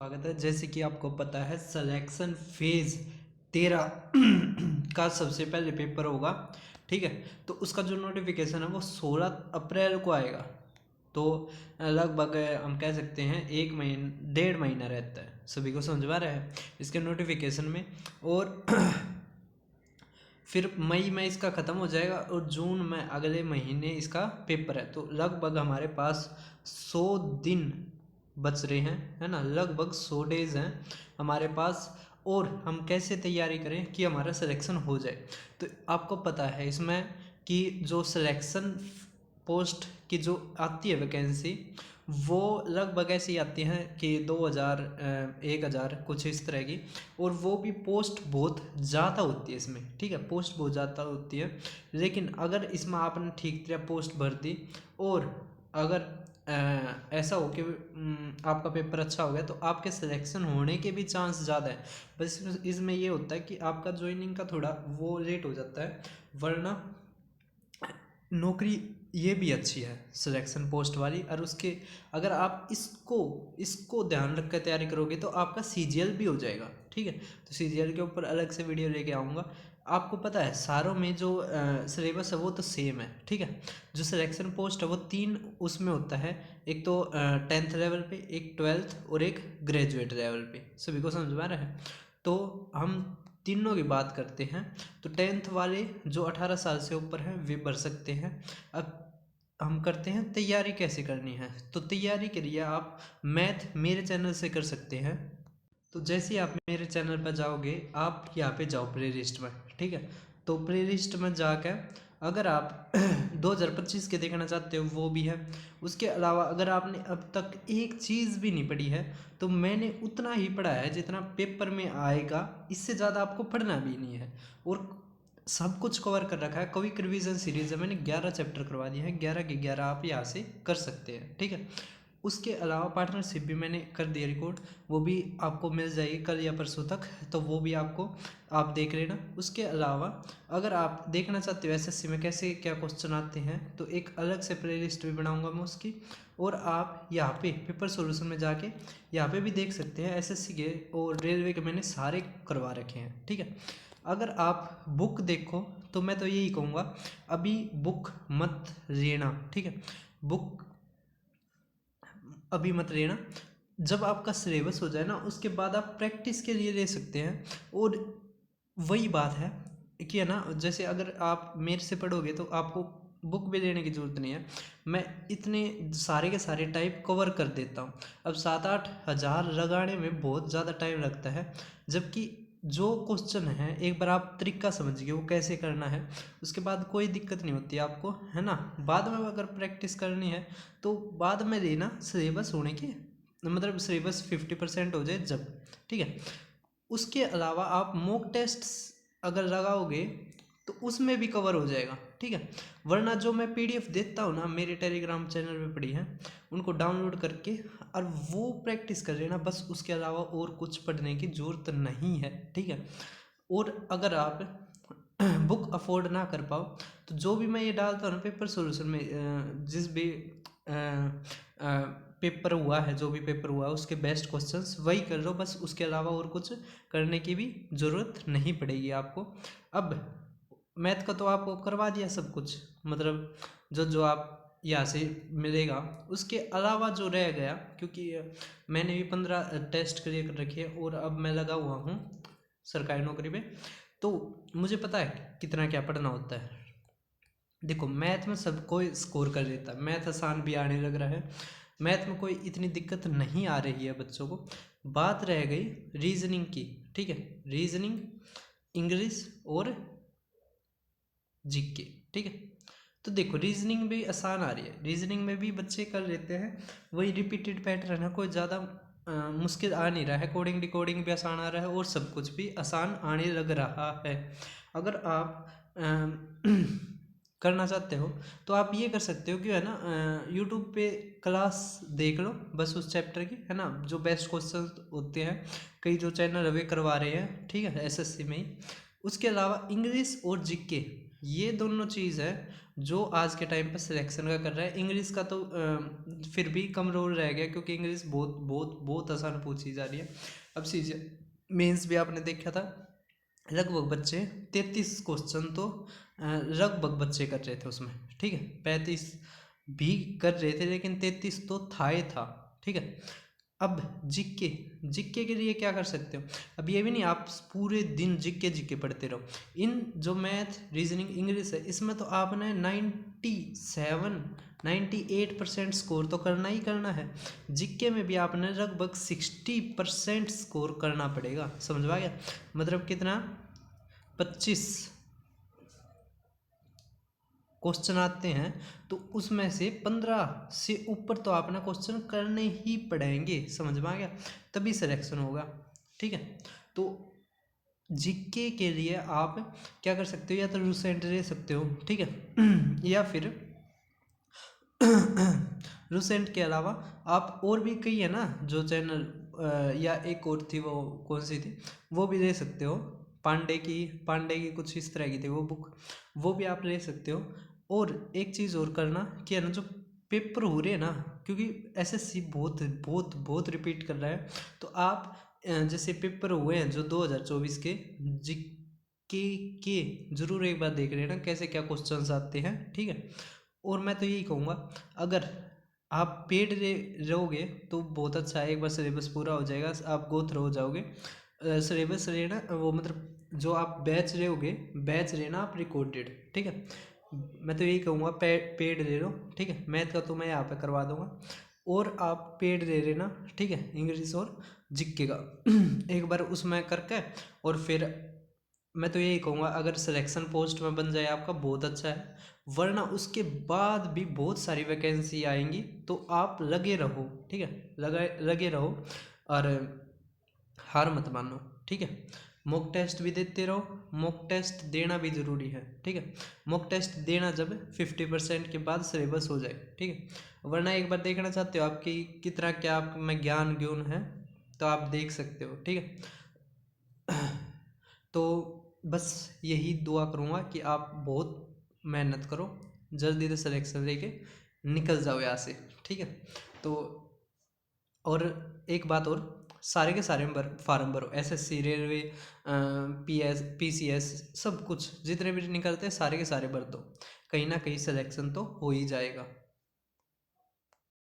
स्वागत है। जैसे कि आपको पता है सिलेक्शन फेज 13 का सबसे पहले पेपर होगा। ठीक है, तो उसका जो नोटिफिकेशन है वो 16 अप्रैल को आएगा। तो लगभग हम कह सकते हैं 1.5 महीना रहता है। सभी को समझ में आ रहा है इसके नोटिफिकेशन में। और फिर मई में इसका ख़त्म हो जाएगा और जून में अगले महीने इसका पेपर है। तो लगभग हमारे पास 100 दिन बच रहे हैं, है ना। लगभग 100 डेज हैं हमारे पास। और हम कैसे तैयारी करें कि हमारा सिलेक्शन हो जाए। तो आपको पता है इसमें कि जो सिलेक्शन पोस्ट की जो आती है वैकेंसी, वो लगभग ऐसी आती हैं कि 2000 1000 कुछ इस तरह की। और वो भी पोस्ट बहुत ज़्यादा होती है इसमें। ठीक है, पोस्ट बहुत ज़्यादा होती है। लेकिन अगर इसमें आपने ठीक तरह पोस्ट भर दी और अगर ऐसा हो कि आपका पेपर अच्छा हो गया तो आपके सिलेक्शन होने के भी चांस ज़्यादा है। बस इसमें ये होता है कि आपका ज्वाइनिंग का थोड़ा वो लेट हो जाता है, वरना नौकरी ये भी अच्छी है सिलेक्शन पोस्ट वाली। और उसके अगर आप इसको ध्यान रख कर तैयारी करोगे तो आपका सीजीएल भी हो जाएगा। ठीक है, तो सीजीएल के ऊपर अलग से वीडियो लेके आऊँगा। आपको पता है सारों में जो सिलेबस है वो तो सेम है। ठीक है, जो सिलेक्शन पोस्ट है वो 3 उसमें होता है। एक तो 10th लेवल पे, एक 12th और एक ग्रेजुएट लेवल पे। सभी को समझ में आ रहा है। तो हम तीनों की बात करते हैं। तो 10th वाले जो 18 साल से ऊपर हैं वे भर सकते हैं। अब हम करते हैं तैयारी कैसे करनी है। तो तैयारी के लिए आप मैथ मेरे चैनल से कर सकते हैं। तो जैसे ही आप मेरे चैनल पर जाओगे, आप यहाँ पे जाओ प्ले लिस्ट में। ठीक है, तो प्ले लिस्ट में जाकर अगर आप 2025 के देखना चाहते हो वो भी है। उसके अलावा अगर आपने अब तक एक चीज़ भी नहीं पढ़ी है तो मैंने उतना ही पढ़ा है जितना पेपर में आएगा, इससे ज़्यादा आपको पढ़ना भी नहीं है। और सब कुछ कवर कर रखा है। क्विक रिवीजन सीरीज है, मैंने 11 चैप्टर करवा दिए हैं। 11 के 11 आप यहाँ से कर सकते हैं। ठीक है, उसके अलावा पार्टनरशिप भी मैंने कर दिया रिकॉर्ड, वो भी आपको मिल जाएगी कल या परसों तक। तो वो भी आप देख लेना। उसके अलावा अगर आप देखना चाहते हो एसएससी में कैसे क्या क्वेश्चन आते हैं तो एक अलग से प्लेलिस्ट भी बनाऊंगा मैं उसकी। और आप यहाँ पे पेपर सॉल्यूशन में जाके यहाँ पे भी देख सकते हैं एसएससी के और रेलवे के मैंने सारे करवा रखे हैं। ठीक है, अगर आप बुक देखो तो मैं तो यही कहूँगा अभी बुक मत लेना। ठीक है, बुक अभी मत लेना। जब आपका सिलेबस हो जाए ना उसके बाद आप प्रैक्टिस के लिए ले सकते हैं। और वही बात है कि है ना, जैसे अगर आप मेरे से पढ़ोगे तो आपको बुक भी लेने की ज़रूरत नहीं है। मैं इतने सारे के सारे टाइप कवर कर देता हूँ। अब 7-8 हज़ार लगाने में बहुत ज़्यादा टाइम लगता है, जबकि जो क्वेश्चन है एक बार आप तरीका समझिए वो कैसे करना है, उसके बाद कोई दिक्कत नहीं होती आपको, है ना। बाद में अगर प्रैक्टिस करनी है तो बाद में लेना सिलेबस होने के, मतलब सिलेबस 50% हो जाए जब। ठीक है, उसके अलावा आप मॉक टेस्ट अगर लगाओगे तो उसमें भी कवर हो जाएगा। ठीक है, वरना जो मैं पीडीएफ देता हूँ ना मेरे टेलीग्राम चैनल पे पड़ी है, उनको डाउनलोड करके और वो प्रैक्टिस कर लेना बस। उसके अलावा और कुछ पढ़ने की ज़रूरत नहीं है। ठीक है, और अगर आप बुक अफोर्ड ना कर पाओ तो जो भी मैं ये डालता हूँ ना पेपर सॉल्यूशन में, जिस भी पेपर हुआ है, जो भी पेपर हुआ है उसके बेस्ट क्वेश्चंस वही कर लो बस। उसके अलावा और कुछ करने की भी ज़रूरत नहीं पड़ेगी आपको। अब मैथ का तो आपको करवा दिया सब कुछ, मतलब जो जो आप यहाँ से मिलेगा। उसके अलावा जो रह गया, क्योंकि मैंने भी 15 टेस्ट क्लियर कर रखे हैं और अब मैं लगा हुआ हूँ सरकारी नौकरी में, तो मुझे पता है कितना क्या पढ़ना होता है। देखो मैथ में सब कोई स्कोर कर लेता है, मैथ आसान भी आने लग रहा है, मैथ में कोई इतनी दिक्कत नहीं आ रही है बच्चों को। बात रह गई रीजनिंग की। ठीक है, रीजनिंग, इंग्लिश और जीके। ठीक है, तो देखो रीजनिंग भी आसान आ रही है, रीजनिंग में भी बच्चे कर लेते हैं। वही रिपीटेड पैटर्न है, कोई ज़्यादा मुश्किल आ नहीं रहा है। कोडिंग डिकोडिंग भी आसान आ रहा है और सब कुछ भी आसान आने लग रहा है। अगर आप करना चाहते हो तो आप ये कर सकते हो कि है ना, यूट्यूब पे क्लास देख लो बस उस चैप्टर की, है ना। जो बेस्ट क्वेश्चन होते हैं कई जो चैनल वे करवा रहे हैं। ठीक है, एसएससी में ही। उसके अलावा इंग्लिश और जीके ये दोनों चीज़ है जो आज के टाइम पे सिलेक्शन का कर रहा है। इंग्लिश का तो फिर भी कम रोल रह गया, क्योंकि इंग्लिश बहुत बहुत बहुत आसान पूछी जा रही है। अब सीजे मेंस भी आपने देखा था, लगभग बच्चे 33 क्वेश्चन तो लगभग बच्चे कर रहे थे उसमें, ठीक है। 35 भी कर रहे थे, लेकिन 33 तो था ही था, ठीक है। अब जीके, जीके के लिए क्या कर सकते हो, अब ये भी नहीं आप पूरे दिन जीके जीके पढ़ते रहो। इन जो मैथ, रीजनिंग, इंग्लिश है, इसमें तो आपने 98% स्कोर तो करना ही करना है। जीके में भी आपने लगभग 60% स्कोर करना पड़ेगा, समझ आ गया। मतलब कितना, 25 क्वेश्चन आते हैं, तो उसमें से 15 से ऊपर तो आपने क्वेश्चन करने ही पड़ेंगे, समझ में आ गया, तभी सिलेक्शन होगा, ठीक है। तो जीके के लिए आप क्या कर सकते हो, या तो रूसेंट ले सकते हो, ठीक है या फिर रूसेंट के अलावा आप और भी कई है ना जो चैनल, या एक और थी, वो कौन सी थी, वो भी ले सकते हो। पांडे की कुछ इस तरह की थी वो बुक, वो भी आप ले सकते हो। और एक चीज़ और करना कि है ना, जो पेपर हो रहे हैं ना, क्योंकि एसएससी बहुत बहुत बहुत रिपीट कर रहा है, तो आप जैसे पेपर हुए हैं जो 2024 के के जरूर एक बार देख लेना कैसे क्या क्वेश्चंस आते हैं, ठीक है। और मैं तो यही कहूँगा, अगर आप पेड रहोगे तो बहुत अच्छा है, एक बार सिलेबस पूरा हो जाएगा, आप गो थ्रू हो जाओगे। सिलेबस लेना वो मतलब जो आप बैच रहोगे, बैच लेना आप रिकॉर्डेड, ठीक है। मैं तो यही कहूँगा पेड ले लो, ठीक है। मैथ का तो मैं यहाँ पे करवा दूंगा, और आप पेड ले लेना, ठीक है, इंग्लिश और जीके का एक बार उसमें करके। और फिर मैं तो यही कहूँगा, अगर सिलेक्शन पोस्ट में बन जाए आपका बहुत अच्छा है, वरना उसके बाद भी बहुत सारी वैकेंसी आएंगी, तो आप लगे रहो, ठीक है, लगे रहो, और हार मत मानो, ठीक है। मॉक टेस्ट भी देते रहो, मॉक टेस्ट देना भी ज़रूरी है, ठीक है। मॉक टेस्ट देना जब 50% के बाद सिलेबस हो जाए, ठीक है। वरना एक बार देखना चाहते हो आपकी कितना क्या आप में ज्ञान ग्यून है, तो आप देख सकते हो, ठीक है। तो बस यही दुआ करूँगा कि आप बहुत मेहनत करो, जल्दी से सिलेक्शन लेके निकल जाओ यहाँ से, ठीक है। तो और एक बात और, सारे के सारे फार्म भरो, एसएससी, रेलवे, पीएस, पीसीएस, सब कुछ जितने भी निकलते हैं सारे के सारे भर दो, कहीं ना कहीं सिलेक्शन तो हो ही जाएगा।